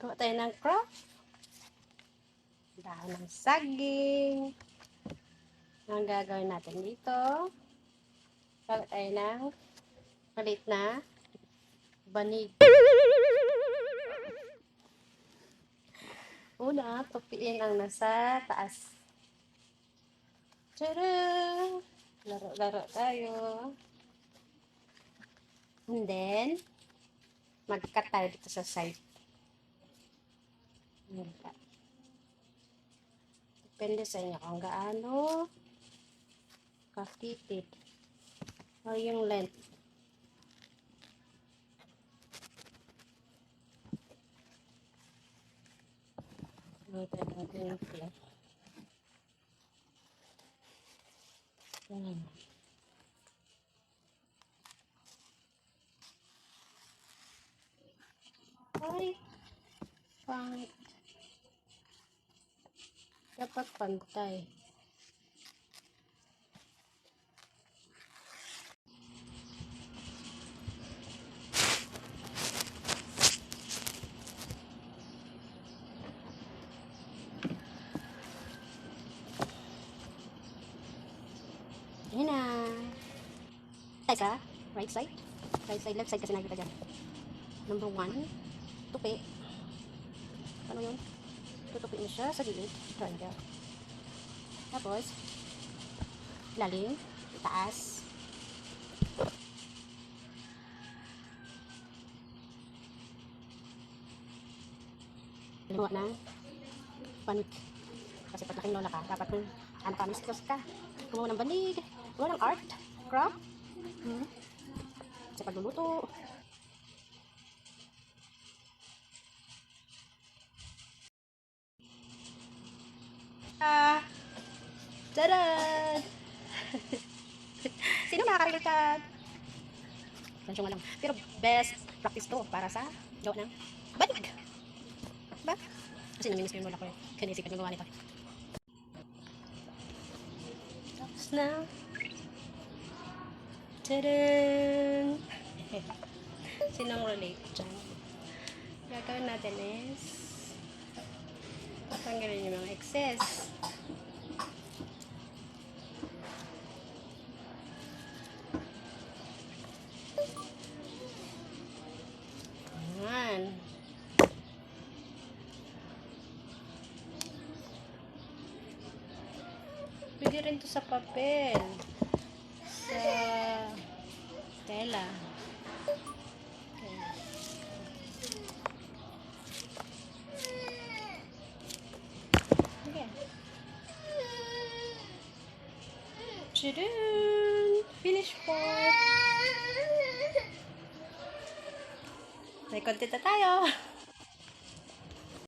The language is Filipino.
Gawa tayo ng craft. Dahon ng saging. Ang gagawin natin dito. Gawa tayo ng maliit na banig. Una, tupiin ang nasa taas. Tara! Laro-laro tayo. And then, mag-cut tayo dito sa side. Depende sa inyo kung gaano kakitid o yung length. Ito natin yung flip. Ay, pangit. Dapat pantay. Ayan na. Teka, right side. Right side, left side kasi nakikita dyan. Number 1, tupi. Ano yun? Tutupi mo siya sa gilid. Triangle. Tapos, lalim, taas. Gumawa ng panik. Kasi pag laking lola ka, dapat ng anak ka, mistos ka. Gumawa ng banig. Gumawa ng art, craft. Kasi pagluluto. Tadaan! Sino makaka-relate ka? Tansyo nga lang. Pero best practice to para sa gawa ng banig. Diba? Kasi naminis ko yung lola ko eh. Kaya naisipan yung gawa nito. Tapos na. Tadaan! Sinong relate dyan? Gagawin natin is tanggalin yung mga excess. Ayan. Pwede rin to sa papel. Sa tela. Okay. Tadaan! Finish part! May content na tayo!